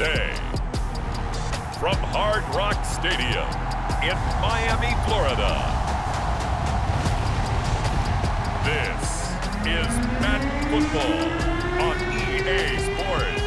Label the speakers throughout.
Speaker 1: Thursday, from Hard Rock Stadium in Miami, Florida, this is Madden Football on EA Sports.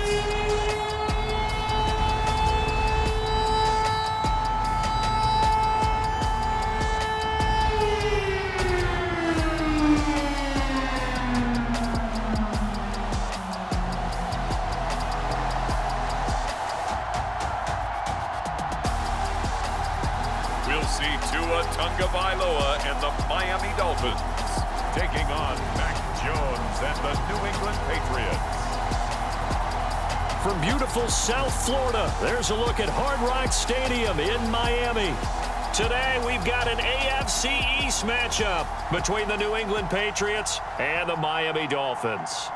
Speaker 1: Tagovailoa and the Miami Dolphins taking on Mac Jones and the New England Patriots.
Speaker 2: From beautiful South Florida, there's a look at Hard Rock Stadium in Miami. Today, we've got an AFC East matchup between the New England Patriots and the Miami Dolphins.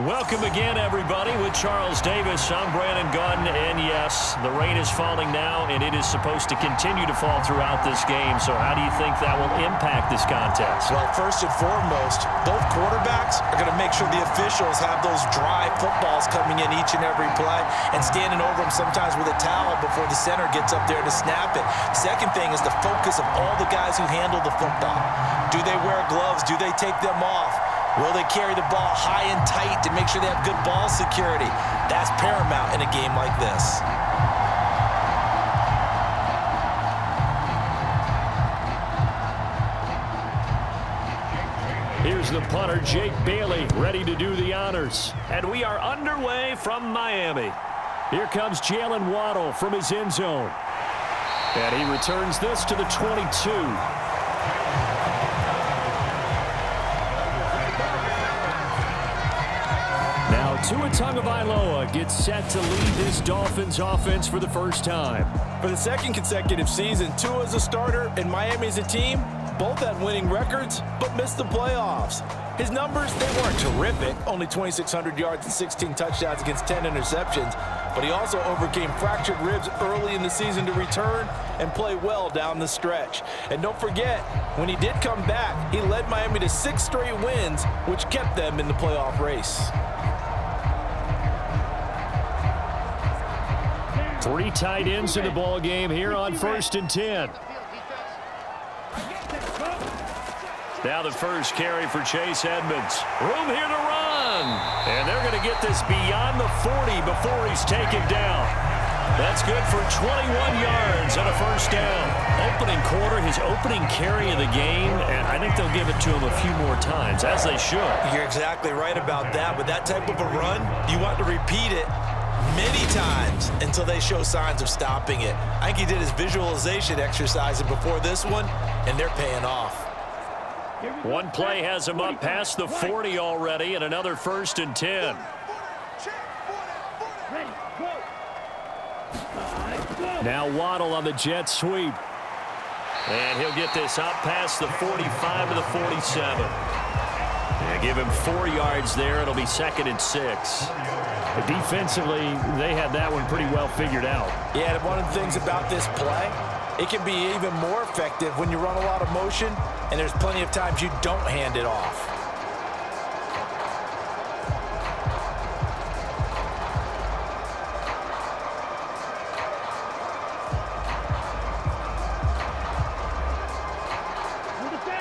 Speaker 2: Welcome again, everybody, with Charles Davis. I'm Brandon Gunn, and yes, the rain is falling now, and it is supposed to continue to fall throughout this game. So how do you think that will impact this contest?
Speaker 3: Well, first and foremost, both quarterbacks are going to make sure the officials have those dry footballs coming in each and every play and standing over them sometimes with a towel before the center gets up there to snap it. Second thing is the focus of all the guys who handle the football. Do they wear gloves? Do they take them off? Will they carry the ball high and tight to make sure they have good ball security? That's paramount in a game like this.
Speaker 2: Here's the punter, Jake Bailey, ready to do the honors. And we are underway from Miami. Here comes Jalen Waddle from his end zone. And he returns this to the 22. Tua Tagovailoa gets set to lead this Dolphins offense for the first time.
Speaker 3: For the second consecutive season, Tua as a starter and Miami as a team both had winning records but missed the playoffs. His numbers, they weren't terrific, only 2,600 yards and 16 touchdowns against 10 interceptions, but he also overcame fractured ribs early in the season to return and play well down the stretch. And don't forget, when he did come back, he led Miami to 6 straight wins, which kept them in the playoff race.
Speaker 2: 3 tight ends in the ball game here on 1st and 10. Now the first carry for Chase Edmonds. Room here to run. And they're going to get this beyond the 40 before he's taken down. That's good for 21 yards and a first down. Opening quarter, his opening carry of the game, and I think they'll give it to him a few more times, as they should.
Speaker 3: You're exactly right about that. With that type of a run, you want to repeat it many times until they show signs of stopping it. I think he did his visualization exercising before this one, and they're paying off.
Speaker 2: One play has him up past the 40 already, and another 1st and 10. Now Waddle on the jet sweep. And he'll get this up past the 45 to the 47. And give him 4 yards there. It'll be 2nd and 6. But defensively, they had that one pretty well figured out.
Speaker 3: Yeah, and one of the things about this play, it can be even more effective when you run a lot of motion, and there's plenty of times you don't hand it off.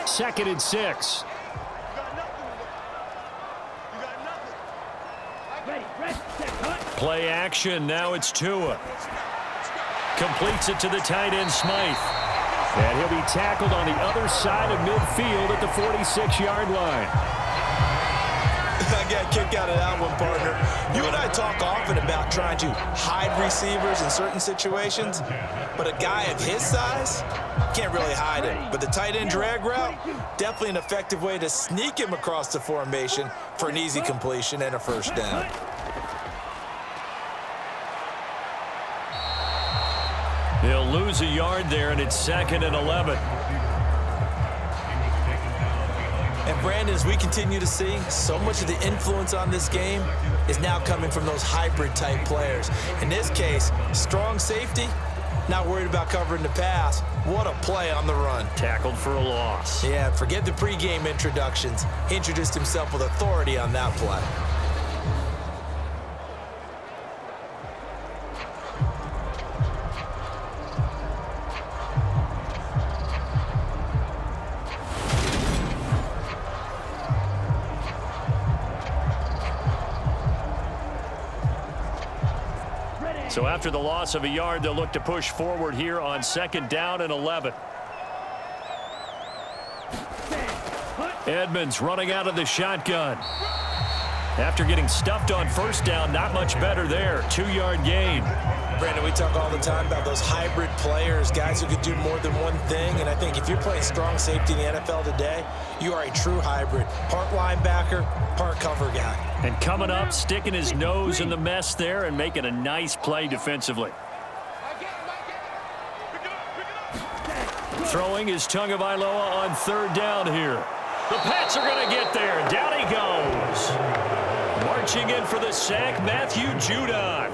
Speaker 2: Second and 6. Play action. Now it's Tua. Completes it to the tight end, Smythe. And he'll be tackled on the other side of midfield at the 46-yard line.
Speaker 3: I got a kick out of that one, partner. You and I talk often about trying to hide receivers in certain situations, but a guy of his size can't really hide it. But the tight end drag route, definitely an effective way to sneak him across the formation for an easy completion and a first down.
Speaker 2: He'll lose a yard there, and it's 2nd and 11.
Speaker 3: And Brandon, as we continue to see, so much of the influence on this game is now coming from those hybrid-type players. In this case, strong safety, not worried about covering the pass. What a play on the run.
Speaker 2: Tackled for a loss.
Speaker 3: Yeah, forget the pregame introductions. He introduced himself with authority on that play.
Speaker 2: So after the loss of a yard, they'll look to push forward here on 2nd down and 11. Edmonds running out of the shotgun. After getting stuffed on 1st down, not much better there. 2-yard gain.
Speaker 3: Brandon, we talk all the time about those hybrid players, guys who could do more than one thing. And I think if you're playing strong safety in the NFL today, you are a true hybrid. Part linebacker, part cover guy.
Speaker 2: And coming up, sticking his nose in the mess there and making a nice play defensively. Throwing is Tagovailoa on 3rd down here. The Pats are going to get there. Down he goes. Marching in for the sack, Matthew Judon.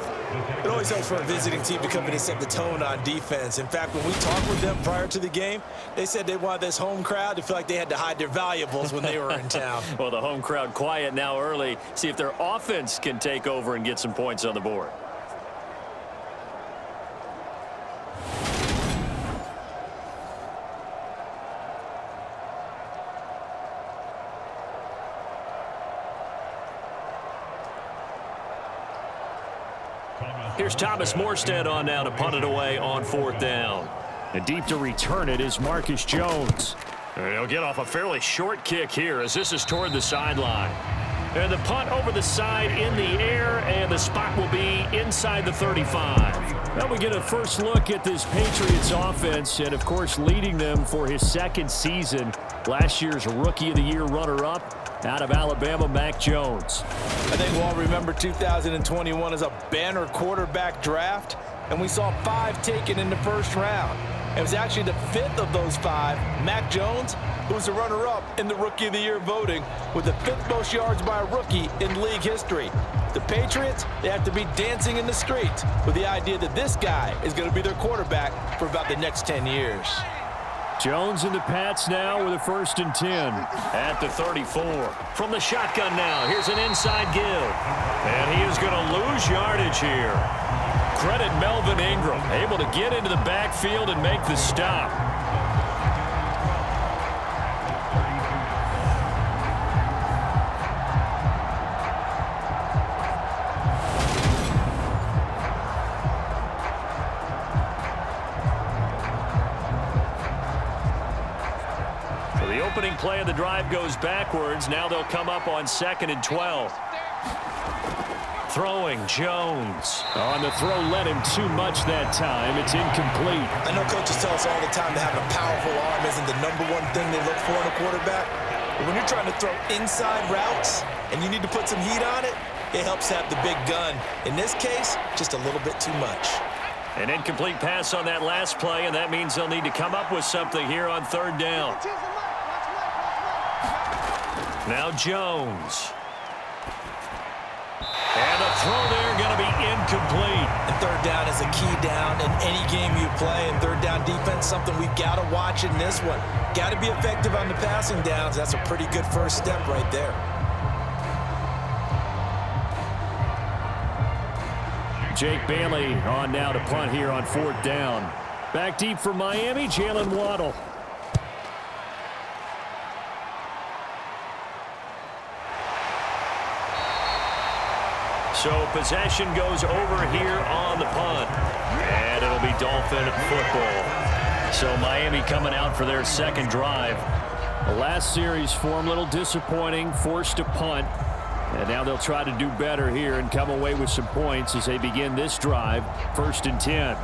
Speaker 3: It always helps for a visiting team to come in and set the tone on defense. In fact, when we talked with them prior to the game, they said they wanted this home crowd to feel like they had to hide their valuables when they were in town.
Speaker 2: Well, the home crowd quiet now early. See if their offense can take over and get some points on the board. Here's Thomas Morstead on now to punt it away on 4th down. And deep to return it is Marcus Jones. And he'll get off a fairly short kick here as this is toward the sideline. And the punt over the side in the air, and the spot will be inside the 35. Now we get a first look at this Patriots offense, and of course leading them for his 2nd season. Last year's Rookie of the Year runner-up out of Alabama, Mac Jones.
Speaker 3: I think we'll all remember 2021 as a banner quarterback draft, and we saw 5 taken in the 1st round. It was actually the 5th of those 5, Mac Jones, who was the runner-up in the Rookie of the Year voting with the 5th most yards by a rookie in league history. The Patriots, they have to be dancing in the streets with the idea that this guy is going to be their quarterback for about the next 10 years.
Speaker 2: Jones and the Pats now with a 1st and 10 at the 34. From the shotgun now, here's an inside give. And he is going to lose yardage here. Credit Melvin Ingram, able to get into the backfield and make the stop. Opening play of the drive goes backwards. Now they'll come up on 2nd and 12. Throwing, Jones. On the throw, led him too much that time. It's incomplete.
Speaker 3: I know coaches tell us all the time that having a powerful arm isn't the #1 thing they look for in a quarterback. But when you're trying to throw inside routes and you need to put some heat on it, it helps have the big gun. In this case, just a little bit too much.
Speaker 2: An incomplete pass on that last play, and that means they'll need to come up with something here on 3rd down. Now Jones. And the throw there going to be incomplete.
Speaker 3: And 3rd down is a key down in any game you play. And 3rd down defense, something we've got to watch in this one. Got to be effective on the passing downs. That's a pretty good first step right there.
Speaker 2: Jake Bailey on now to punt here on 4th down. Back deep for Miami, Jalen Waddle. So possession goes over here on the punt. And it'll be Dolphin football. So Miami coming out for their 2nd drive. The last series for them, a little disappointing, forced to punt. And now they'll try to do better here and come away with some points as they begin this drive, 1st and 10.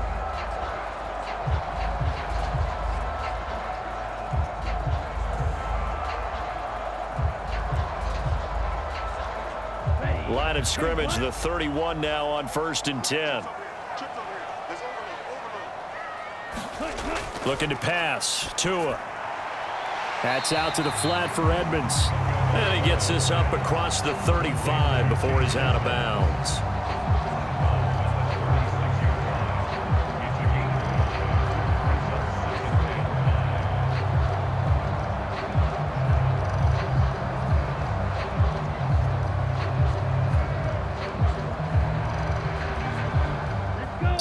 Speaker 2: Line of scrimmage, the 31 now on 1st and 10. Looking to pass. Tua. That's out to the flat for Edmonds. And he gets this up across the 35 before he's out of bounds.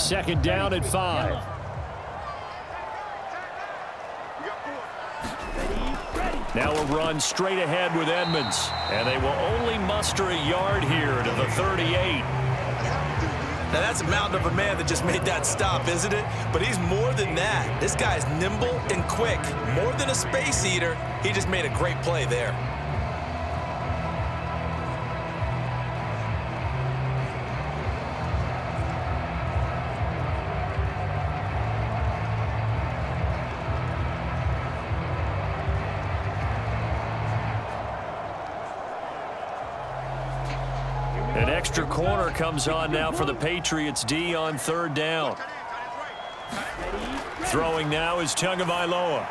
Speaker 2: Second down at 5. Now a run straight ahead with Edmonds. And they will only muster a yard here to the 38.
Speaker 3: Now, that's a mountain of a man that just made that stop, isn't it? But he's more than that. This guy's nimble and quick. More than a space eater, he just made a great play there.
Speaker 2: An extra corner comes on now for the Patriots D on third down. Throwing now is Tagovailoa.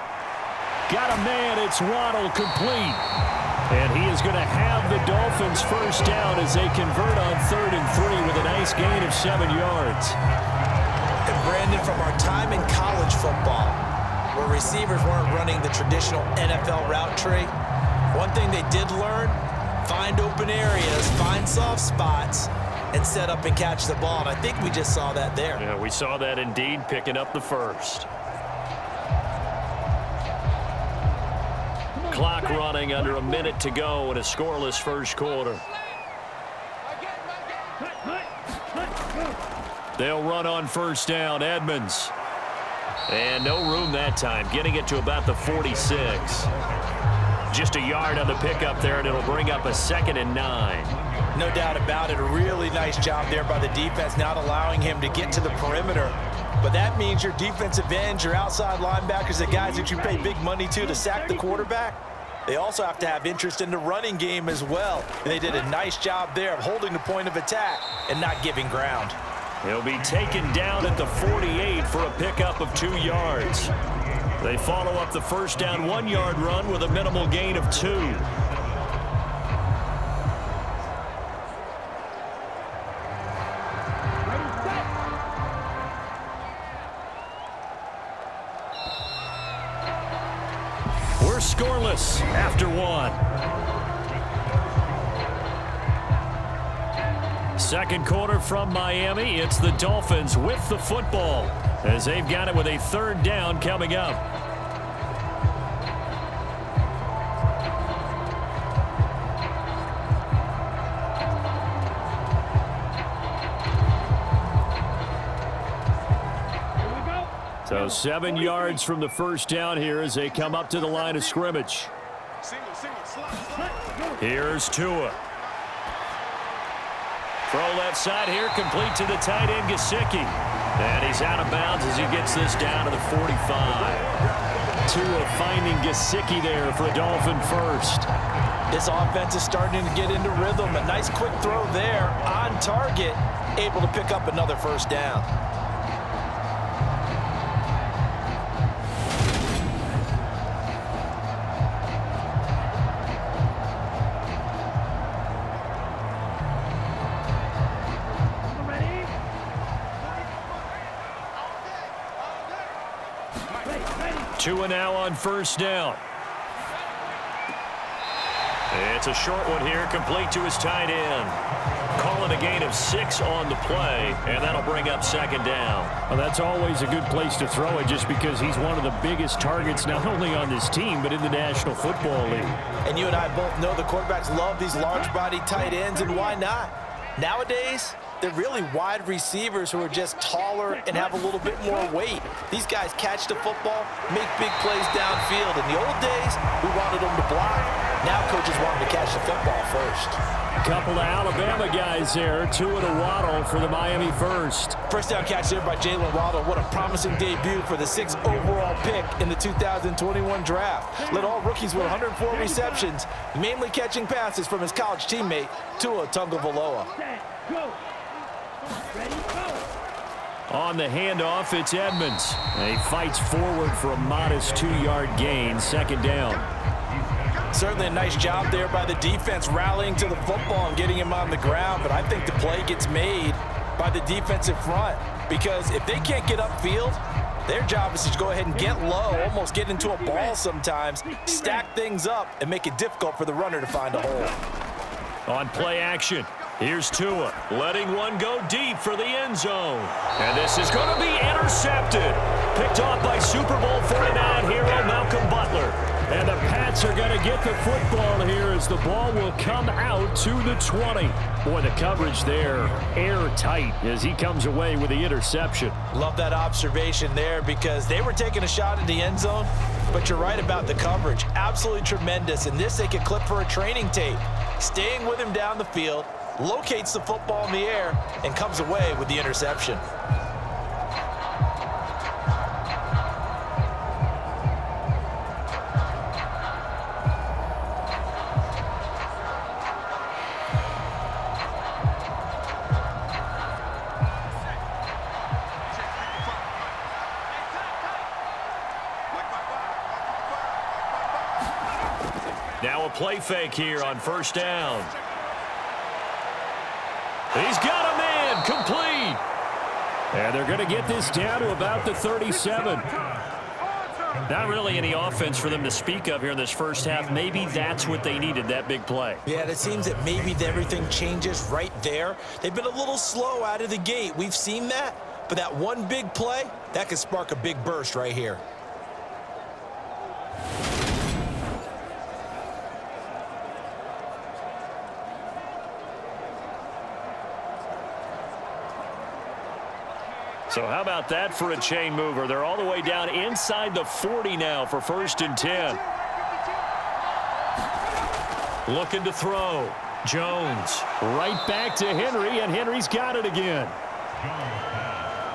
Speaker 2: Got a man, it's Waddle, complete. And he is going to have the Dolphins first down as they convert on 3rd and 3 with a nice gain of 7 yards.
Speaker 3: And Brandon, from our time in college football, where receivers weren't running the traditional NFL route tree, one thing they did learn: find open areas, find soft spots, and set up and catch the ball. And I think we just saw that there.
Speaker 2: Yeah, we saw that indeed, picking up the first. Clock running, under a minute to go in a scoreless first quarter. They'll run on first down. Edmonds. And no room that time, getting it to about the 46. Just a yard on the pickup there, and it'll bring up a 2nd and 9.
Speaker 3: No doubt about it. A really nice job there by the defense, not allowing him to get to the perimeter. But that means your defensive ends, your outside linebackers, the guys that you pay big money to sack the quarterback, they also have to have interest in the running game as well. And they did a nice job there of holding the point of attack and not giving ground.
Speaker 2: He'll be taken down at the 48 for a pickup of 2 yards. They follow up the first down 1-yard run with a minimal gain of 2. We're scoreless after 1. Second quarter from Miami. It's the Dolphins with the football as they've got it with a 3rd down coming up. So 7 yards from the first down here as they come up to the line of scrimmage. Here's Tua. Throw left side here, complete to the tight end, Gesicki. And he's out of bounds as he gets this down to the 45. Tua finding Gesicki there for a Dolphin first.
Speaker 3: This offense is starting to get into rhythm. A nice quick throw there, on target, able to pick up another first down.
Speaker 2: Tua now on first down. It's a short one here, complete to his tight end. Calling a gain of 6 on the play, and that'll bring up 2nd down.
Speaker 4: Well, that's always a good place to throw it, just because he's one of the biggest targets not only on this team but in the National Football League.
Speaker 3: And you and I both know the quarterbacks love these large-body tight ends, and why not? Nowadays, they're really wide receivers who are just taller and have a little bit more weight. These guys catch the football, make big plays downfield. In the old days, we wanted them to block. Now coaches want them to catch the football first.
Speaker 4: A couple of Alabama guys there, Tua to Waddle for the Miami first.
Speaker 3: First down catch there by Jalen Waddle. What a promising debut for the 6th overall pick in the 2021 draft. Led all rookies with 104 receptions, mainly catching passes from his college teammate, Tua Tagovailoa.
Speaker 2: On the handoff, it's Edmonds. And he fights forward for a modest 2-yard gain, 2nd down.
Speaker 3: Certainly a nice job there by the defense rallying to the football and getting him on the ground, but I think the play gets made by the defensive front because if they can't get upfield, their job is to go ahead and get low, almost get into a ball sometimes, stack things up, and make it difficult for the runner to find a hole.
Speaker 2: On play action, here's Tua, letting one go deep for the end zone. And this is going to be intercepted. Picked off by Super Bowl 49 hero Malcolm Butler.
Speaker 4: And the Pats are going to get the football here as the ball will come out to the 20. Boy, the coverage there airtight as he comes away with the interception.
Speaker 3: Love that observation there because they were taking a shot at the end zone, but you're right about the coverage. Absolutely tremendous. And this they could clip for a training tape. Staying with him down the field, locates the football in the air, and comes away with the interception.
Speaker 2: Now a play fake here on first down. He's got a man, complete.
Speaker 4: And they're going to get this down to about the 37.
Speaker 2: Not really any offense for them to speak of here in this first half. Maybe that's what they needed, that big play.
Speaker 3: Yeah, it seems that maybe everything changes right there. They've been a little slow out of the gate. We've seen that, but that one big play, that could spark a big burst right here.
Speaker 2: So how about that for a chain mover? They're all the way down inside the 40 now for 1st and 10. Looking to throw. Jones.
Speaker 4: Right back to Henry, and Henry's got it again.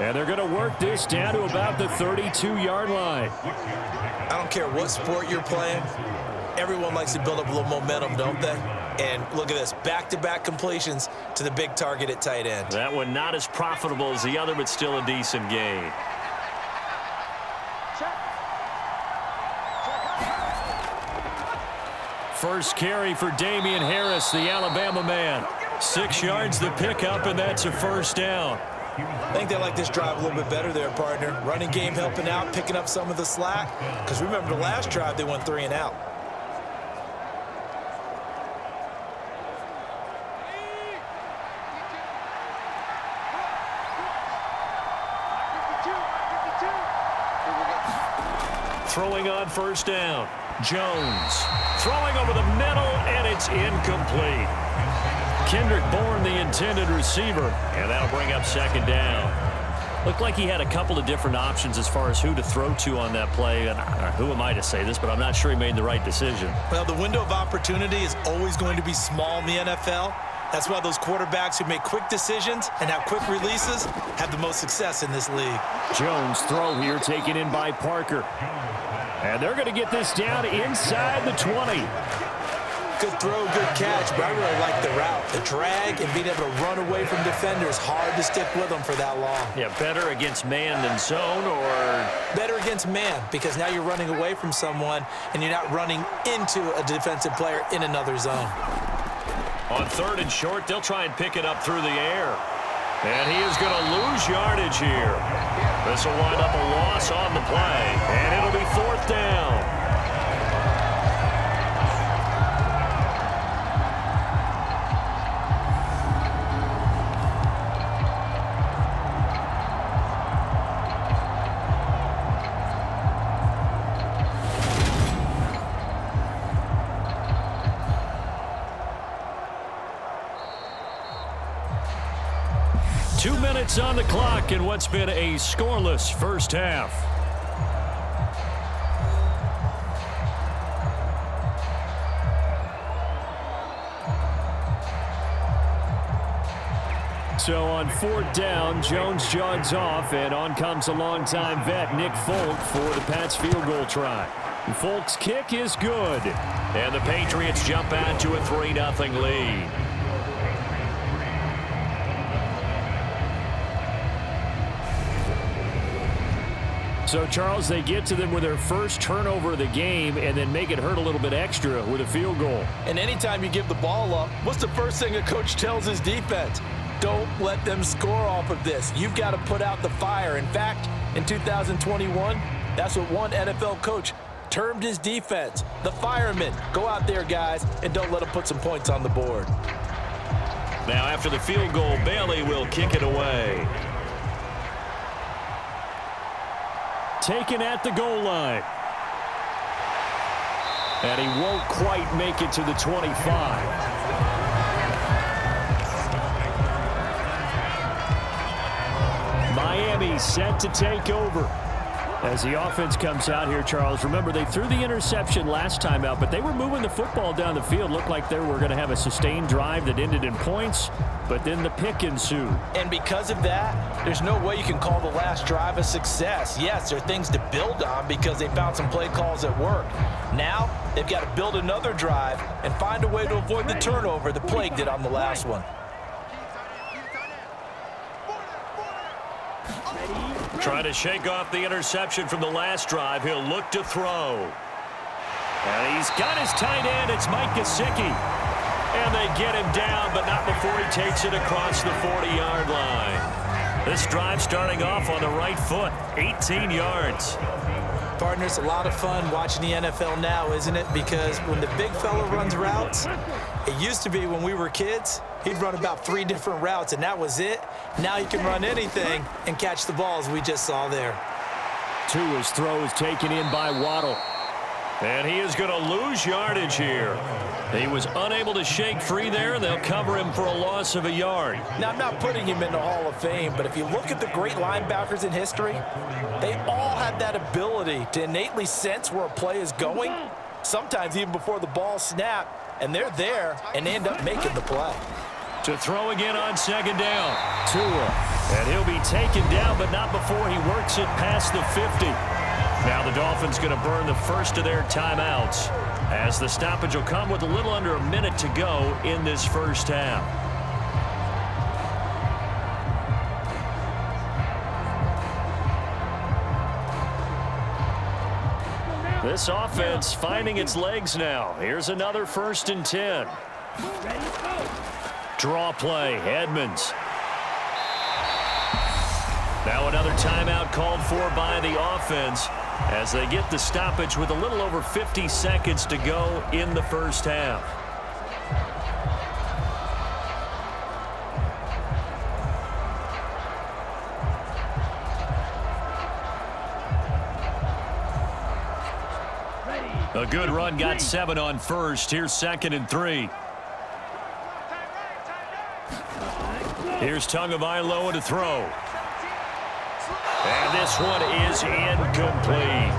Speaker 4: And they're going to work this down to about the 32-yard line.
Speaker 3: I don't care what sport you're playing. Everyone likes to build up a little momentum, don't they? And look at this, back-to-back completions to the big target at tight end.
Speaker 2: That one not as profitable as the other, but still a decent gain. First carry for Damian Harris, the Alabama man. 6 yards the pickup, and that's a first down.
Speaker 3: I think they like this drive a little bit better there, partner. Running game helping out, picking up some of the slack. Because remember the last drive, they went 3 and out.
Speaker 2: Throwing on first down. Jones throwing over the middle, and it's incomplete. Kendrick Bourne, the intended receiver, and that'll bring up 2nd down. Looked like he had a couple of different options as far as who to throw to on that play, and who am I to say this, but I'm not sure he made the right decision.
Speaker 3: Well, the window of opportunity is always going to be small in the NFL. That's why those quarterbacks who make quick decisions and have quick releases have the most success in this league.
Speaker 4: Jones throw here taken in by Parker. And they're going to get this down inside the 20.
Speaker 3: Good throw, good catch, but I really like the route. The drag and being able to run away from defenders, hard to stick with them for that long.
Speaker 2: Yeah, better against man than zone, or?
Speaker 3: Better against man, because now you're running away from someone and you're not running into a defensive player in another zone.
Speaker 2: On 3rd and short, they'll try and pick it up through the air. And he is going to lose yardage here. This will wind up a loss on the play, and it'll be 4th down. On the clock in what's been a scoreless first half.
Speaker 4: So on 4th down, Jones jogs off, and on comes a longtime vet, Nick Folk, for the Pats field goal try. And Folk's kick is good.
Speaker 2: And the Patriots jump out to a 3-0 lead.
Speaker 4: So, Charles, they get to them with their first turnover of the game and then make it hurt a little bit extra with a field goal.
Speaker 3: And anytime you give the ball up, what's the first thing a coach tells his defense? Don't let them score off of this. You've got to put out the fire. In fact, in 2021, that's what one NFL coach termed his defense, the firemen. Go out there, guys, and don't let them put some points on the board.
Speaker 2: Now, after the field goal, Bailey will kick it away.
Speaker 4: Taken at the goal line. And he won't quite make it to the 25. Miami set to take over. As the offense comes out here, Charles, remember they threw the interception last time out, but they were moving the football down the field. Looked like they were going to have a sustained drive that ended in points, but then the pick ensued.
Speaker 3: And because of that, there's no way you can call the last drive a success. Yes, there are things to build on because they found some play calls that worked. Now, they've got to build another drive and find a way to avoid the turnover that plagued it on the last one.
Speaker 2: Trying to shake off the interception from the last drive. He'll look to throw. And he's got his tight end. It's Mike Gesicki. And they get him down, but not before he takes it across the 40-yard line. This drive starting off on the right foot, 18 yards.
Speaker 3: Partner, it's a lot of fun watching the NFL now, isn't it? Because when the big fella runs routes, it used to be when we were kids, he'd run about 3 different routes, and that was it. Now he can run anything and catch the ball, as we just saw there.
Speaker 4: Tua's throw is taken in by Waddle.
Speaker 2: And he is going to lose yardage here. He was unable to shake free there. They'll cover him for a loss of a yard.
Speaker 3: Now, I'm not putting him in the Hall of Fame, but if you look at the great linebackers in history, they all have that ability to innately sense where a play is going, sometimes even before the ball snapped, and they're there, and they end up making the play.
Speaker 2: To throw again on second down.
Speaker 4: Tua.
Speaker 2: And he'll be taken down, but not before he works it past the 50. Now the Dolphins going to burn the first of their timeouts, as the stoppage will come with a little under a minute to go in this first half. This offense finding its legs now. Here's another 1st and 10. Draw play, Edmonds. Now another timeout called for by the offense as they get the stoppage with a little over 50 seconds to go in the first half. A good run, got 7 on first. Here's 2nd and 3. Here's Tagovailoa to throw. And this one is incomplete.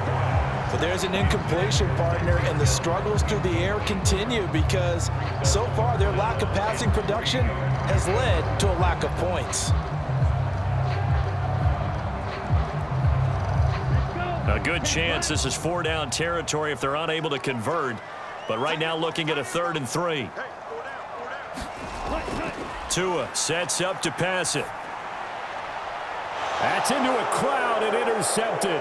Speaker 3: But there's an incompletion, partner, and the struggles through the air continue because so far their lack of passing production has led to a lack of points.
Speaker 2: A good chance this is 4-down territory if they're unable to convert. But right now looking at a 3rd and 3. Tua sets up to pass it.
Speaker 4: That's into a crowd and intercepted.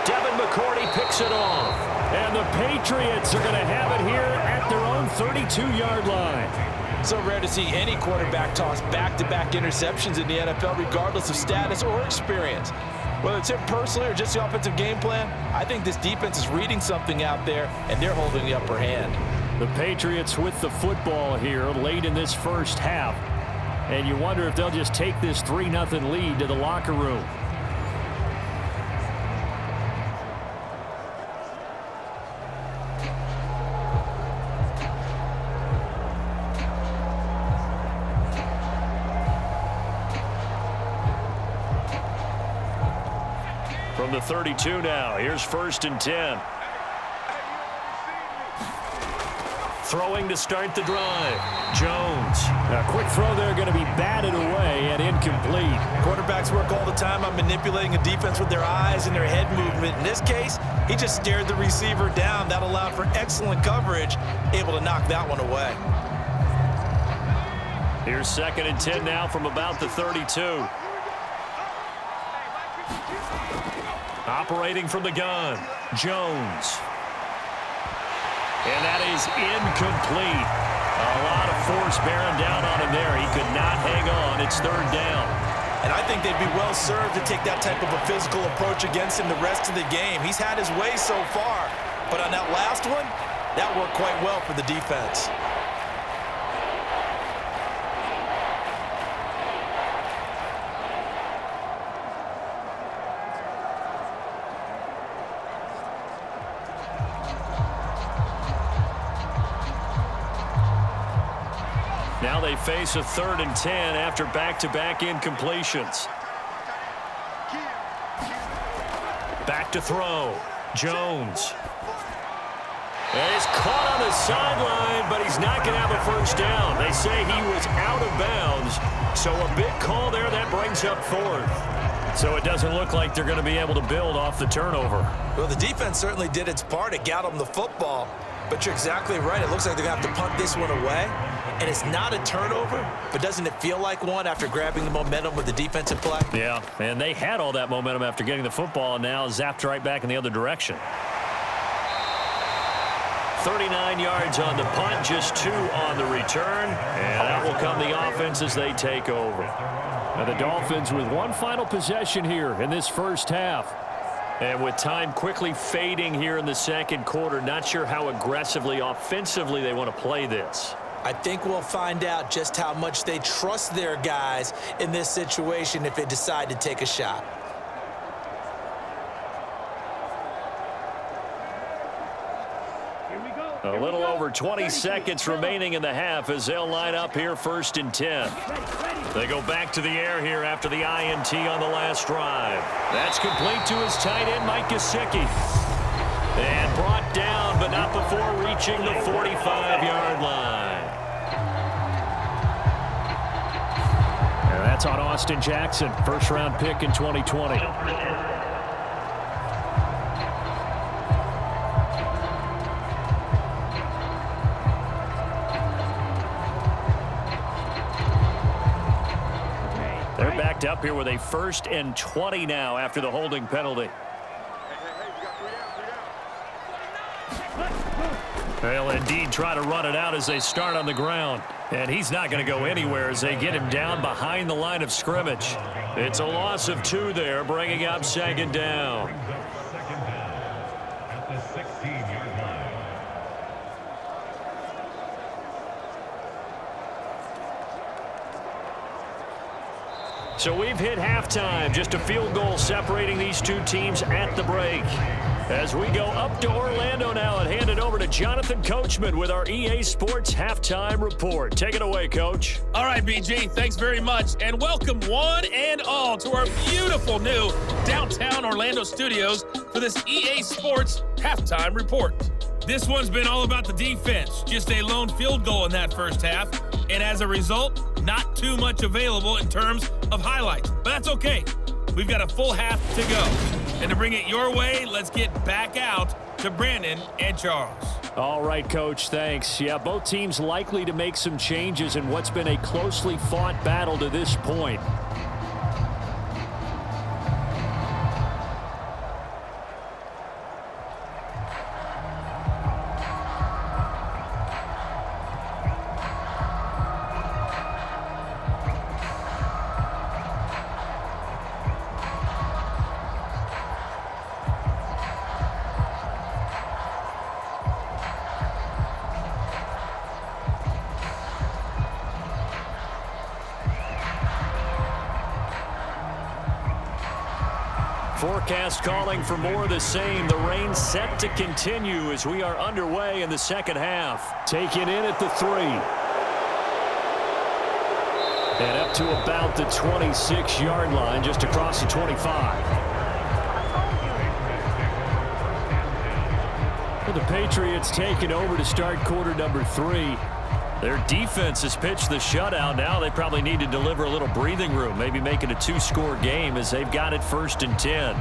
Speaker 2: Devin McCourty picks it off.
Speaker 4: And the Patriots are going to have it here at their own 32-yard line.
Speaker 3: So rare to see any quarterback toss back-to-back interceptions in the NFL, regardless of status or experience. Whether it's him personally or just the offensive game plan, I think this defense is reading something out there, and they're holding the upper hand.
Speaker 4: The Patriots with the football here late in this first half. And you wonder if they'll just take this 3-0 lead to the locker room.
Speaker 2: From the 32 now, here's 1st and 10. Throwing to start the drive. Jones.
Speaker 4: A quick throw there going to be batted away and incomplete.
Speaker 3: Quarterbacks work all the time on manipulating a defense with their eyes and their head movement. In this case, he just stared the receiver down. That allowed for excellent coverage, able to knock that one away.
Speaker 2: Here's 2nd and 10 now from about the 32. Operating from the gun, Jones. And that is incomplete. A lot of force bearing down on him there. He could not hang on. It's 3rd down.
Speaker 3: And I think they'd be well served to take that type of a physical approach against him the rest of the game. He's had his way so far. But on that last one, that worked quite well for the defense.
Speaker 2: Now they face a 3rd and 10 after back-to-back incompletions. Back to throw. Jones. And he's caught on the sideline, but he's not going to have a first down. They say he was out of bounds, so a big call there. That brings up 4th. So it doesn't look like they're going to be able to build off the turnover.
Speaker 3: Well, the defense certainly did its part. It got them the football. But you're exactly right. It looks like they're going to have to punt this one away. And it's not a turnover, but doesn't it feel like one after grabbing the momentum with the defensive play?
Speaker 2: Yeah, and they had all that momentum after getting the football, and now zapped right back in the other direction. 39 yards on the punt, just 2 on the return, and that will come the offense as they take over.
Speaker 4: Now the Dolphins with one final possession here in this first half.
Speaker 2: And with time quickly fading here in the second quarter, not sure how aggressively, offensively they want to play this.
Speaker 3: I think we'll find out just how much they trust their guys in this situation if they decide to take a shot.
Speaker 2: A little over 20 seconds remaining in the half as they'll line up here 1st and 10. They go back to the air here after the INT on the last drive. That's complete to his tight end, Mike Gesicki. And brought down, but not before reaching the 45-yard line.
Speaker 4: And that's on Austin Jackson, first-round pick in 2020.
Speaker 2: They're backed up here with a 1st and 20 now after the holding penalty. They'll indeed try to run it out as they start on the ground. And he's not going to go anywhere as they get him down behind the line of scrimmage. It's a loss of 2 there, bringing up 2nd down. So we've hit halftime, just a field goal separating these two teams at the break. As we go up to Orlando now and hand it over to Jonathan Coachman with our EA Sports Halftime Report. Take it away, Coach.
Speaker 5: All right, BG, thanks very much. And welcome one and all to our beautiful new downtown Orlando studios for this EA Sports Halftime Report. This one's been all about the defense. Just a lone field goal in that first half. And as a result, not too much available in terms of highlights. But that's okay. We've got a full half to go. And to bring it your way, let's get back out to Brandon and Charles.
Speaker 4: All right, Coach, thanks. Yeah, both teams likely to make some changes in what's been a closely fought battle to this point.
Speaker 2: Forecast calling for more of the same. The rain set to continue as we are underway in the second half.
Speaker 4: Taken in at the 3. And up to about the 26-yard line, just across the 25. Well, the Patriots taking over to start quarter number 3.
Speaker 2: Their defense has pitched the shutout. Now they probably need to deliver a little breathing room, maybe make it a 2-score game as they've got it 1st and 10.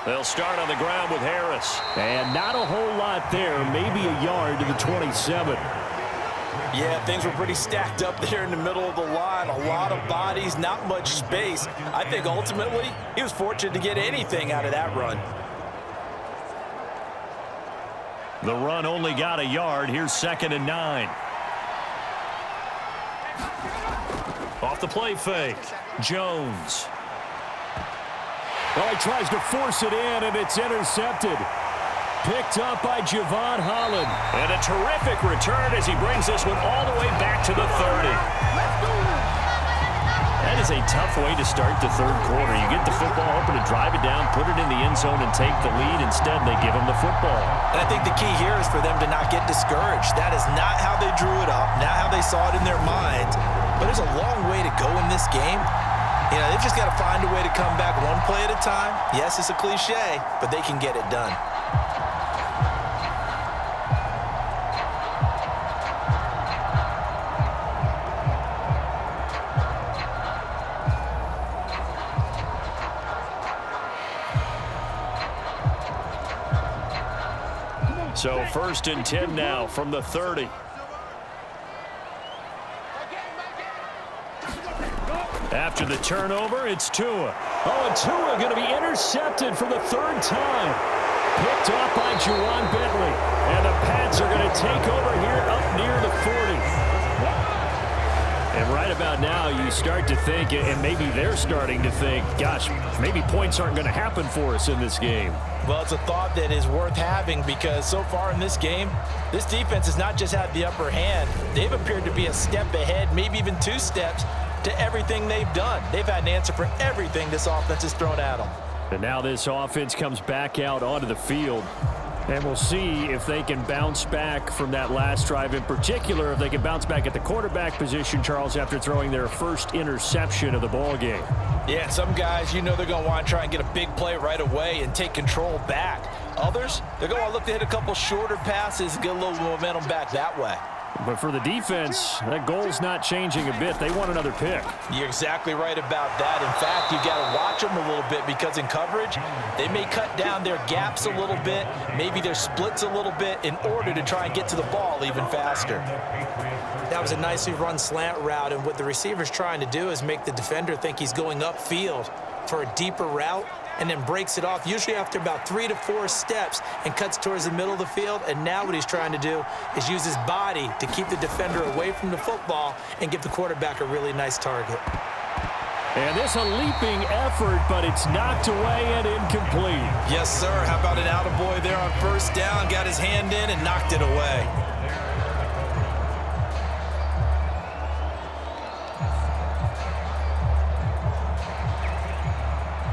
Speaker 2: They'll start on the ground with Harris.
Speaker 4: And not a whole lot there, maybe a yard to the 27.
Speaker 3: Yeah, things were pretty stacked up there in the middle of the line. A lot of bodies, not much space. I think ultimately he was fortunate to get anything out of that run.
Speaker 2: The run only got a yard. Here's 2nd and 9. Off the play fake. Jones.
Speaker 4: Well, he tries to force it in, and it's intercepted. Picked up by Javon Holland.
Speaker 2: And a terrific return as he brings this one all the way back to the 30. That is a tough way to start the third quarter. You get the football open to drive it down, put it in the end zone, and take the lead. Instead, they give him the football.
Speaker 3: And I think the key here is for them to not get discouraged. That is not how they drew it up, not how they saw it in their minds. But there's a long way to go in this game. You know, they've just got to find a way to come back one play at a time. Yes, it's a cliche, but they can get it done.
Speaker 2: So 1st and 10 now from the 30. After the turnover, it's Tua.
Speaker 4: Oh, and Tua going to be intercepted for the 3rd time. Picked off by Juwan Bentley. And the Pats are going to take over here up near the 40. And right about now, you start to think, and maybe they're starting to think, gosh, maybe points aren't going to happen for us in this game.
Speaker 3: Well, it's a thought that is worth having because so far in this game, this defense has not just had the upper hand. They've appeared to be a step ahead, maybe even 2 steps, to everything they've done. They've had an answer for everything this offense has thrown at them.
Speaker 4: And now this offense comes back out onto the field. And we'll see if they can bounce back from that last drive. In particular, if they can bounce back at the quarterback position, Charles, after throwing their first interception of the ball game.
Speaker 3: Yeah, some guys, you know they're going to want to try and get a big play right away and take control back. Others, they're going to look to hit a couple shorter passes and get a little momentum back that way.
Speaker 4: But for the defense, that goal's not changing a bit. They want another pick.
Speaker 3: You're exactly right about that. In fact, you've got to watch them a little bit because in coverage, they may cut down their gaps a little bit, maybe their splits a little bit in order to try and get to the ball even faster. That was a nicely run slant route, and what the receiver's trying to do is make the defender think he's going upfield for a deeper route and then breaks it off, usually after about 3 to 4 steps, and cuts towards the middle of the field. And now what he's trying to do is use his body to keep the defender away from the football and give the quarterback a really nice target.
Speaker 4: And this a leaping effort, but it's knocked away and incomplete.
Speaker 3: Yes, sir. How about an attaboy there on 1st down? Got his hand in and knocked it away.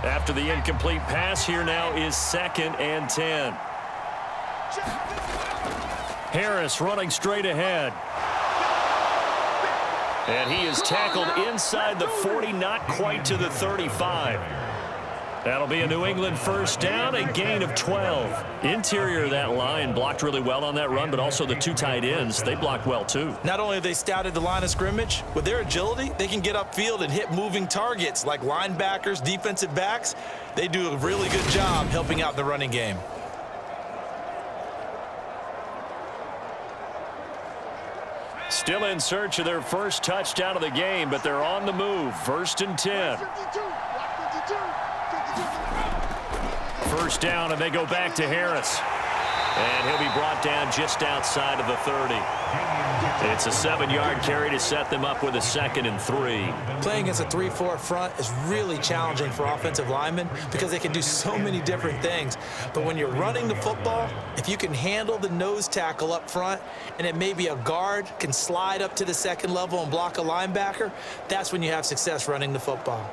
Speaker 2: After the incomplete pass, here now is 2nd and 10.
Speaker 4: Harris running straight ahead.
Speaker 2: And he is tackled inside the 40, not quite to the 35. That'll be a New England 1st down, a gain of 12. Interior of that line blocked really well on that run, but also the 2 tight ends, they blocked well too.
Speaker 3: Not only have they scouted the line of scrimmage, with their agility, they can get upfield and hit moving targets like linebackers, defensive backs. They do a really good job helping out the running game.
Speaker 2: Still in search of their first touchdown of the game, but they're on the move. 1st and 10. 1st down, and they go back to Harris. And he'll be brought down just outside of the 30. It's a 7-yard carry to set them up with a 2nd and 3.
Speaker 3: Playing against a 3-4 front is really challenging for offensive linemen because they can do so many different things. But when you're running the football, if you can handle the nose tackle up front, and it may be a guard can slide up to the 2nd level and block a linebacker, that's when you have success running the football.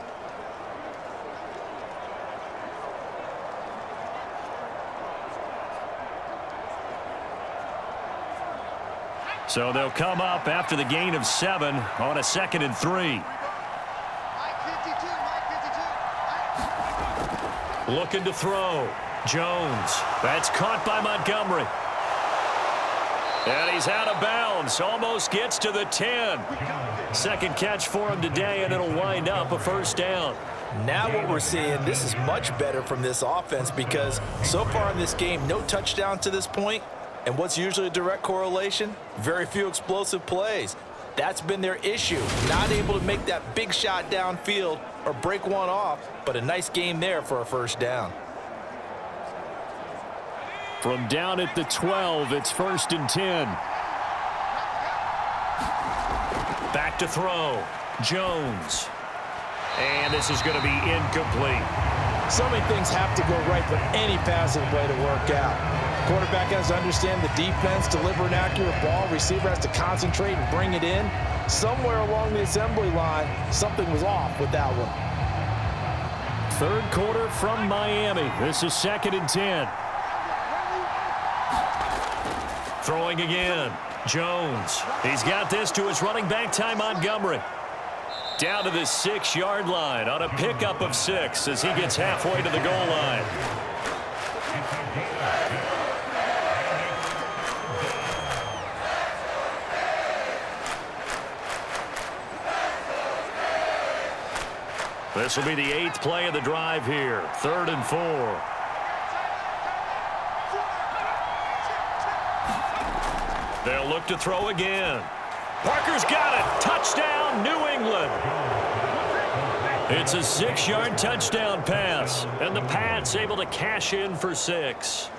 Speaker 2: So they'll come up after the gain of 7 on a 2nd and 3. Looking to throw. Jones. That's caught by Montgomery. And he's out of bounds. Almost gets to the 10. 2nd catch for him today, and it'll wind up a 1st down.
Speaker 3: Now what we're seeing, this is much better from this offense because so far in this game, no touchdown to this point. And what's usually a direct correlation? Very few explosive plays. That's been their issue. Not able to make that big shot downfield or break one off, but a nice game there for a 1st down.
Speaker 4: From down at the 12, it's 1st and 10.
Speaker 2: Back to throw. Jones. And this is going to be incomplete.
Speaker 3: So many things have to go right for any passing play to work out. Quarterback has to understand the defense, deliver an accurate ball. Receiver has to concentrate and bring it in. Somewhere along the assembly line, something was off with that one.
Speaker 4: Third quarter from Miami. This is 2nd and 10.
Speaker 2: Throwing again. Jones. He's got this to his running back, Ty Montgomery. Down to the 6-yard line on a pickup of 6 as he gets halfway to the goal line. This will be the 8th play of the drive here. 3rd and 4. They'll look to throw again. Parker's got it. Touchdown, New England. It's a 6-yard touchdown pass, and the Pats able to cash in for 6.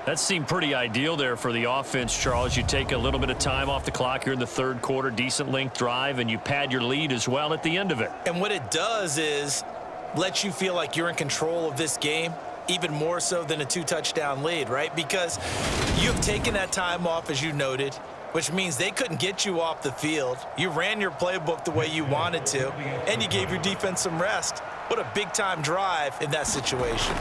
Speaker 2: That seemed pretty ideal there for the offense, Charles. You take a little bit of time off the clock here in the third quarter, decent length drive, and you pad your lead as well at the end of it.
Speaker 3: And what it does is let you feel like you're in control of this game, even more so than a 2-touchdown lead, right? Because you've taken that time off, as you noted, which means they couldn't get you off the field. You ran your playbook the way you wanted to, and you gave your defense some rest. What a big-time drive in that situation.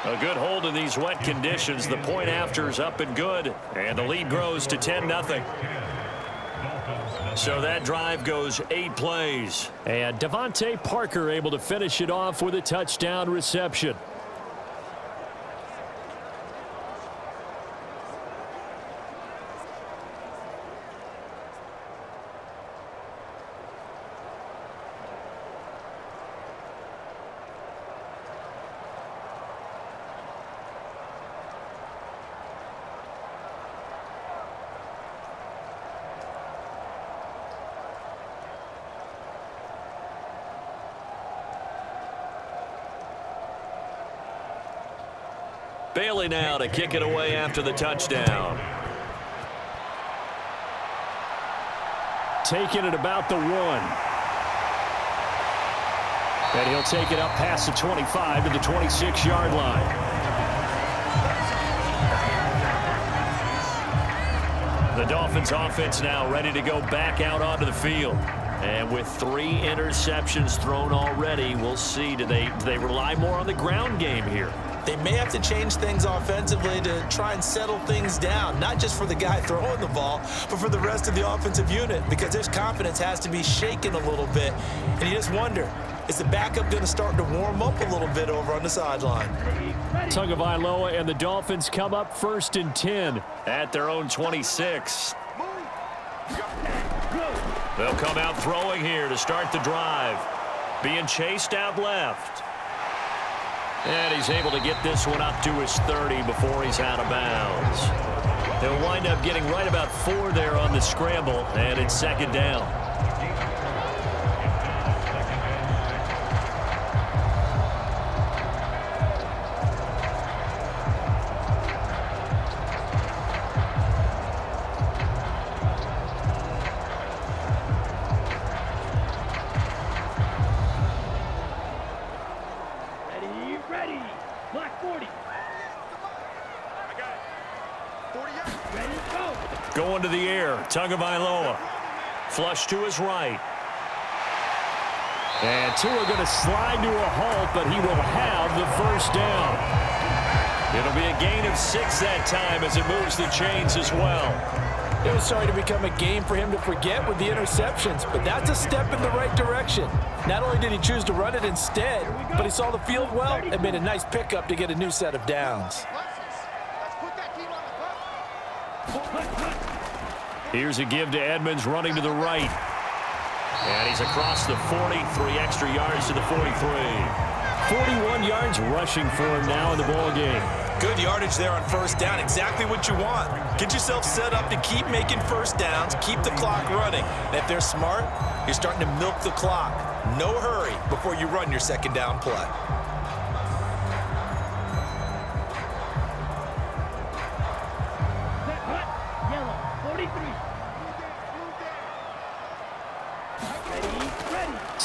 Speaker 2: A good hold in these wet conditions. The point after is up and good, and the lead grows to 10-0. So that drive goes 8 plays.
Speaker 4: And DeVante Parker able to finish it off with a touchdown reception.
Speaker 2: Bailey now to kick it away after the touchdown.
Speaker 4: Taking it about the 1. And he'll take it up past the 25 to the 26-yard line. The Dolphins offense now ready to go back out onto the field. And with 3 interceptions thrown already, we'll see, do they rely more on the ground game here?
Speaker 3: They may have to change things offensively to try and settle things down, not just for the guy throwing the ball, but for the rest of the offensive unit, because his confidence has to be shaken a little bit. And you just wonder, is the backup going to start to warm up a little bit over on the sideline?
Speaker 4: Tagovailoa and the Dolphins come up 1st and 10.
Speaker 2: At their own 26. They'll come out throwing here to start the drive. Being chased out left. And he's able to get this one up to his 30 before he's out of bounds. They'll wind up getting right about 4 there on the scramble, and it's 2nd down. Going to the air, Tagovailoa. Flush to his right.
Speaker 4: And Tua going to slide to a halt, but he will have the 1st down.
Speaker 2: It'll be a gain of 6 that time as it moves the chains as well.
Speaker 3: It was starting to become a game for him to forget with the interceptions, but that's a step in the right direction. Not only did he choose to run it instead, but he saw the field well and made a nice pickup to get a new set of downs.
Speaker 2: Here's a give to Edmonds running to the right. And he's across the 40, 3 extra yards to the 43.
Speaker 4: 41 yards rushing for him now in the ball game.
Speaker 3: Good yardage there on 1st down, exactly what you want. Get yourself set up to keep making 1st downs, keep the clock running. And if they're smart, you're starting to milk the clock. No hurry before you run your 2nd down play.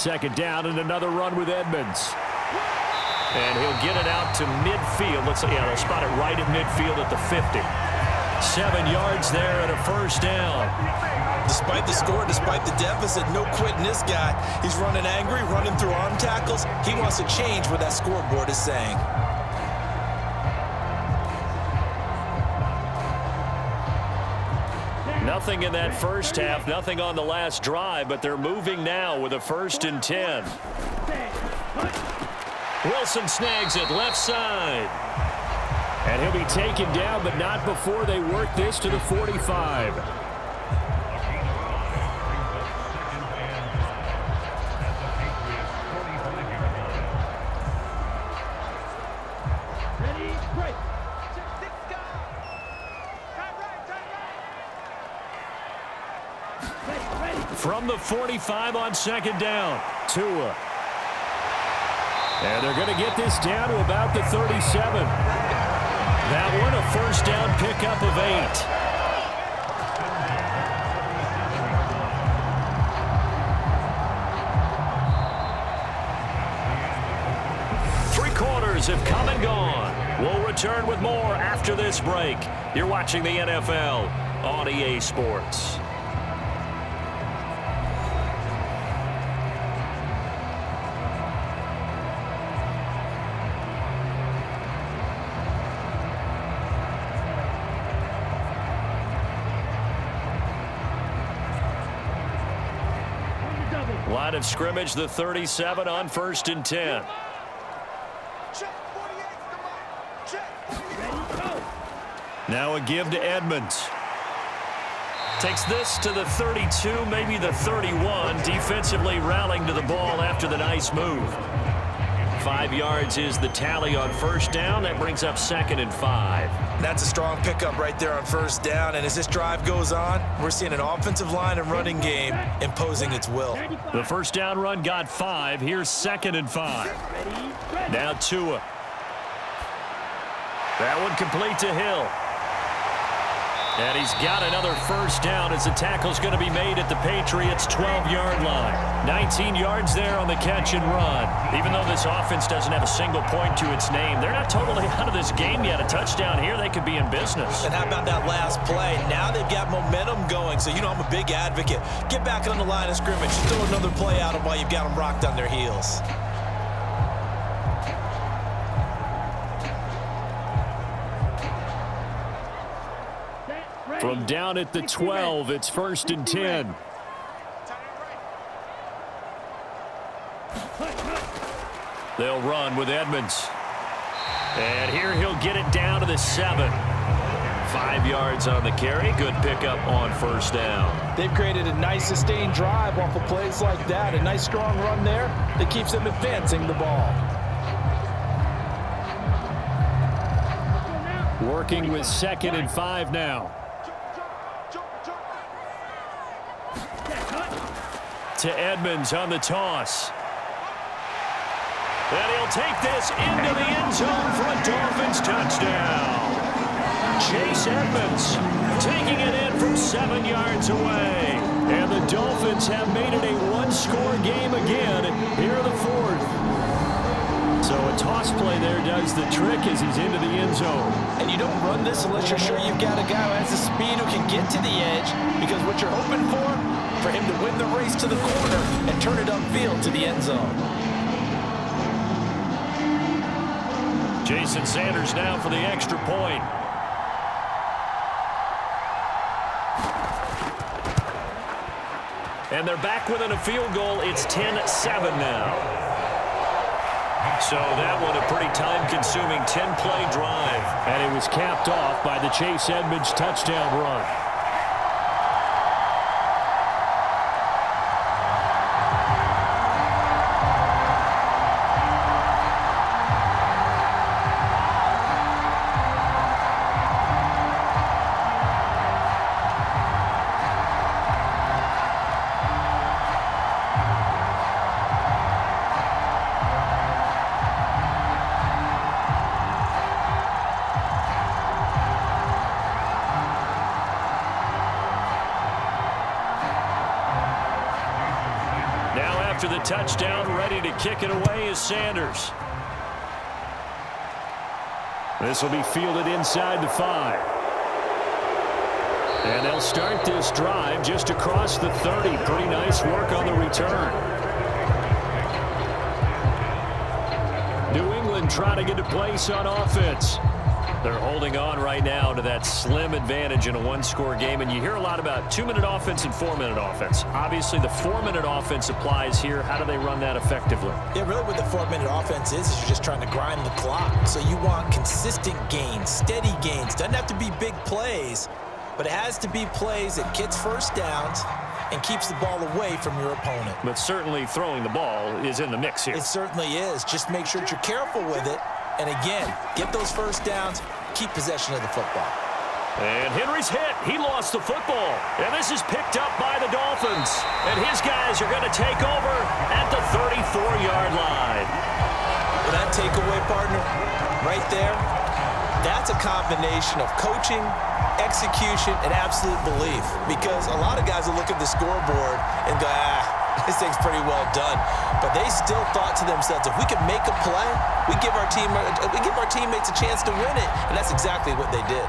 Speaker 4: second down and another run with Edmonds. And he'll get it out to midfield. They'll spot it right at midfield at the 50. 7 yards there and a first down.
Speaker 3: Despite the score, despite the deficit, no quitting this guy. He's running angry, running through arm tackles. He wants to change what that scoreboard is saying.
Speaker 4: Nothing in that first half, nothing on the last drive, but they're moving now with a 1st and 10. Wilson snags it left side. And he'll be taken down, but not before they work this to the 45. From the 45 on second down, Tua. And they're going to get this down to about the 37. That one, a first down pickup of 8. 3 quarters have come and gone. We'll return with more after this break. You're watching the NFL on EA Sports. Line of scrimmage, the 37 on 1st and 10. Now a give to Edmonds. Takes this to the 32, maybe the 31. Defensively rallying to the ball after the nice move. 5 yards is the tally on first down. That brings up 2nd and 5.
Speaker 3: That's a strong pickup right there on first down. And as this drive goes on, we're seeing an offensive line and running game imposing its will.
Speaker 4: The first down run got 5. Here's 2nd and 5. Now Tua. That one complete to Hill. And he's got another first down as the tackle's going to be made at the Patriots' 12-yard line. 19 yards there on the catch and run. Even though this offense doesn't have a single point to its name, they're not totally out of this game yet. A touchdown here, they could be in business.
Speaker 3: And how about that last play? Now they've got momentum going, so I'm a big advocate. Get back on the line of scrimmage. Throw another play out while you've got them rocked on their heels.
Speaker 4: From down at the 12, it's 1st and 10. They'll run with Edmonds. And here he'll get it down to the 7. 5 yards on the carry. Good pickup on first down.
Speaker 3: They've created a nice sustained drive off of plays like that. A nice strong run there that keeps them advancing the ball.
Speaker 4: Working with 2nd and 5 now. To Edmonds on the toss. And he'll take this into the end zone for a Dolphins touchdown. Chase Edmonds taking it in from 7 yards away. And the Dolphins have made it a one-score game again here in the 4th. So a toss play there does the trick as he's into the end zone.
Speaker 3: And you don't run this unless you're sure you've got a guy who has the speed who can get to the edge, because what you're hoping for him to win the race to the corner and turn it upfield to the end zone.
Speaker 4: Jason Sanders now for the extra point. And they're back within a field goal. It's 10-7 now. So that one a pretty time-consuming 10-play drive. And it was capped off by the Chase Edmonds touchdown run.
Speaker 2: after the touchdown, ready to kick it away is Sanders. This will be fielded inside the 5. And they'll start this drive just across the 30. Pretty nice work on the return. New England trying to get to place on offense. They're holding on right now to that slim advantage in a one-score game. And you hear a lot about 2-minute offense and 4-minute offense. Obviously, the 4-minute offense applies here. How do they run that effectively?
Speaker 3: Yeah, really what the 4-minute offense is you're just trying to grind the clock. So you want consistent gains, steady gains. Doesn't have to be big plays, but it has to be plays that gets first downs and keeps the ball away from your opponent.
Speaker 2: But certainly throwing the ball is in the mix here.
Speaker 3: It certainly is. Just make sure that you're careful with it. And again, get those first downs, keep possession of the football.
Speaker 2: And Henry's hit. He lost the football. And this is picked up by the Dolphins. And his guys are going to take over at the 34-yard line.
Speaker 3: Well, that takeaway, partner, right there, that's a combination of coaching, execution, and absolute belief. Because a lot of guys will look at the scoreboard and go, this thing's pretty well done. But they still thought to themselves, if we could make a play, we give our teammates a chance to win it. And that's exactly what they did.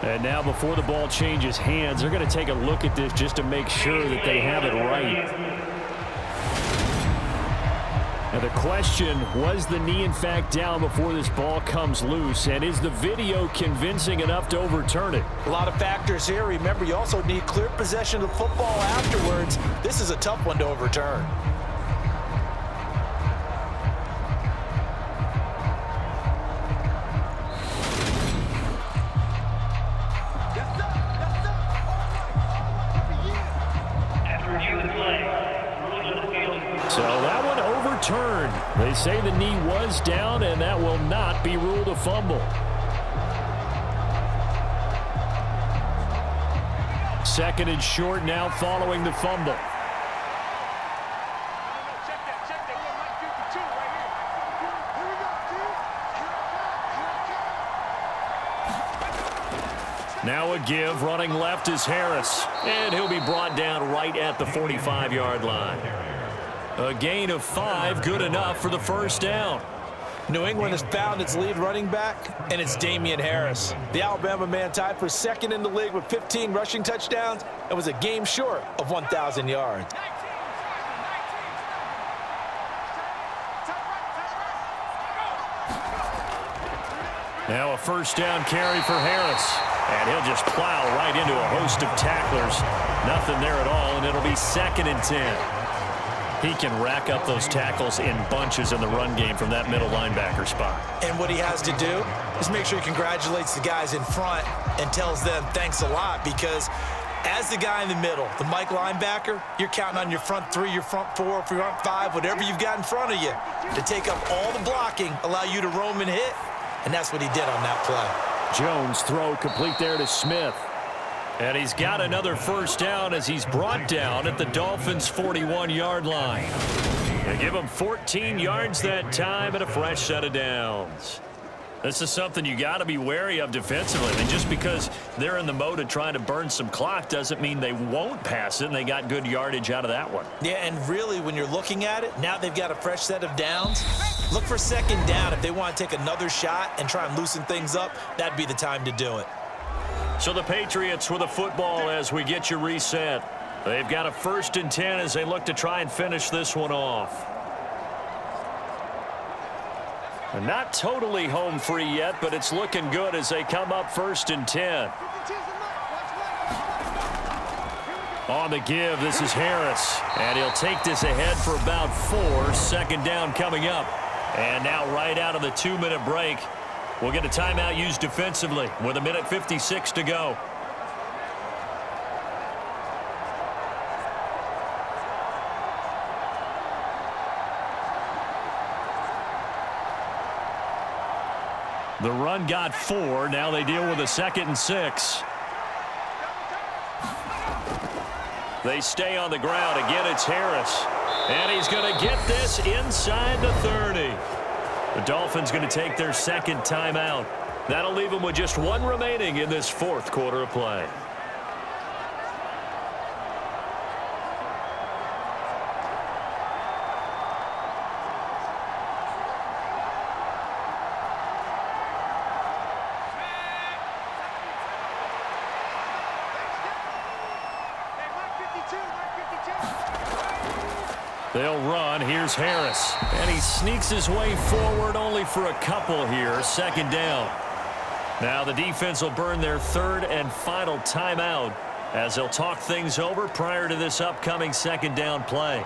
Speaker 4: And now before the ball changes hands, they're going to take a look at this just to make sure that they have it right. Now the question, was the knee in fact down before this ball comes loose? And is the video convincing enough to overturn it?
Speaker 3: A lot of factors here. Remember, you also need clear possession of the football afterwards. This is a tough one to overturn.
Speaker 4: So that one overturned. They say the knee was down, and that will not be ruled a fumble. Second and short now following the fumble. Now a give, running left is Harris. And he'll be brought down right at the 45-yard line. A gain of 5, good enough for the first down.
Speaker 3: New England has found its lead running back, and it's Damian Harris. The Alabama man tied for second in the league with 15 rushing touchdowns and was a game short of 1,000 yards.
Speaker 2: Now a first down carry for Harris. And he'll just plow right into a host of tacklers. Nothing there at all, and it'll be 2nd and 10. He can rack up those tackles in bunches in the run game from that middle linebacker spot.
Speaker 3: And what he has to do is make sure he congratulates the guys in front and tells them thanks a lot, because as the guy in the middle, the Mike linebacker, you're counting on your front 3, your front 4, your front 5, whatever you've got in front of you to take up all the blocking, allow you to roam and hit, and that's what he did on that play.
Speaker 4: Jones throw complete there to Smith.
Speaker 2: And he's got another first down as he's brought down at the Dolphins' 41-yard line. They give him 14 yards that time and a fresh set of downs. This is something you got to be wary of defensively. I mean, just because they're in the mode of trying to burn some clock doesn't mean they won't pass it, and they got good yardage out of that one.
Speaker 3: Yeah, and really, when you're looking at it, now they've got a fresh set of downs. Look for second down. If they want to take another shot and try and loosen things up, that'd be the time to do it.
Speaker 2: So the Patriots with a football as we get you reset. They've got a 1st and 10 as they look to try and finish this one off. And not totally home free yet, but it's looking good as they come up 1st and 10. On the give, this is Harris. And he'll take this ahead for about 4. 2nd down coming up. And now right out of the 2-minute break, we'll get a timeout used defensively with 1:56 to go. The run got 4. Now they deal with a 2nd and 6. They stay on the ground. Again, it's Harris. And he's going to get this inside the 30. The Dolphins going to take their second timeout. That'll leave them with just one remaining in this fourth quarter of play. They'll run. Here's Harris. And he sneaks his way forward only for a couple here. Second down. Now the defense will burn their third and final timeout as they'll talk things over prior to this upcoming second down play.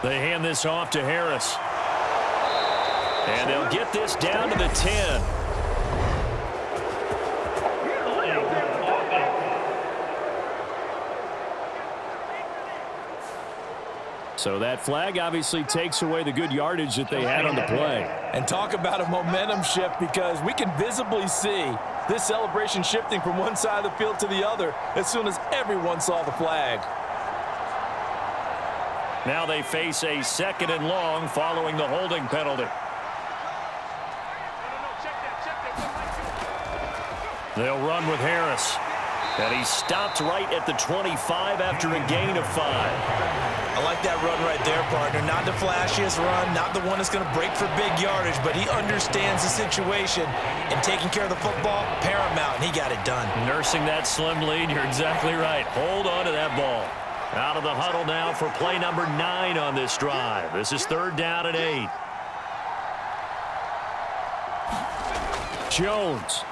Speaker 2: They hand this off to Harris. And they'll get this down to the 10.
Speaker 4: So that flag obviously takes away the good yardage that they had on the play.
Speaker 3: And talk about a momentum shift, because we can visibly see this celebration shifting from one side of the field to the other as soon as everyone saw the flag.
Speaker 2: Now they face a second and long following the holding penalty. They'll run with Harris. And he stopped right at the 25 after a gain of 5.
Speaker 3: I like that run right there, partner. Not the flashiest run, not the one that's going to break for big yardage, but he understands the situation, and taking care of the football, paramount, and he got it done.
Speaker 2: Nursing that slim lead, you're exactly right. Hold on to that ball. Out of the huddle now for play number 9 on this drive. This is third down and 8.
Speaker 4: Jones.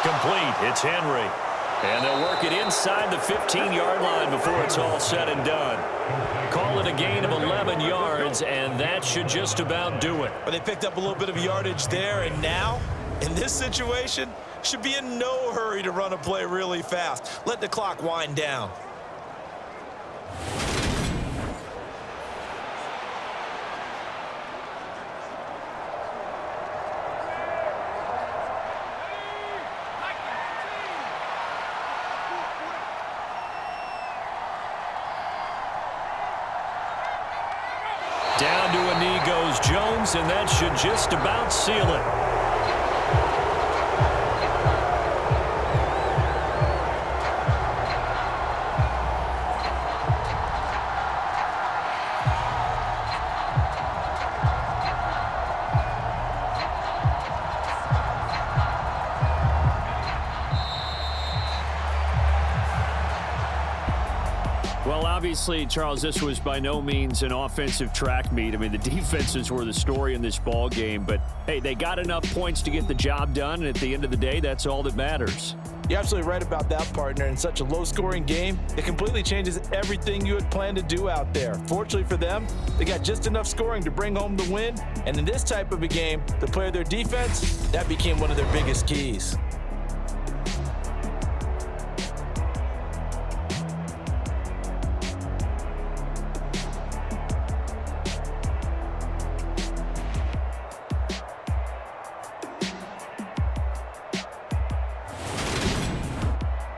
Speaker 2: Complete. It's Henry. And they'll work it inside the 15-yard line before it's all said and done. Call it a gain of 11 yards, and that should just about do it.
Speaker 3: Well, they picked up a little bit of yardage there, and now, in this situation, should be in no hurry to run a play really fast. Let the clock wind down.
Speaker 2: Down to a knee goes Jones, and that should just about seal it.
Speaker 4: Well, obviously, Charles, this was by no means an offensive track meet. I mean, the defenses were the story in this ball game, but hey, they got enough points to get the job done, and at the end of the day, that's all that matters.
Speaker 3: You're absolutely right about that, partner. In such a low-scoring game, it completely changes everything you had planned to do out there. Fortunately for them, they got just enough scoring to bring home the win, and in this type of a game, to play their defense, that became one of their biggest keys.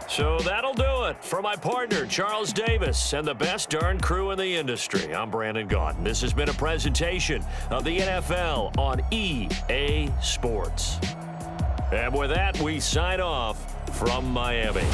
Speaker 2: So that'll do it for my partner, Charles Davis, and the best darn crew in the industry. I'm Brandon Gaudin. This has been a presentation of the NFL on EA Sports. And with that, we sign off from Miami.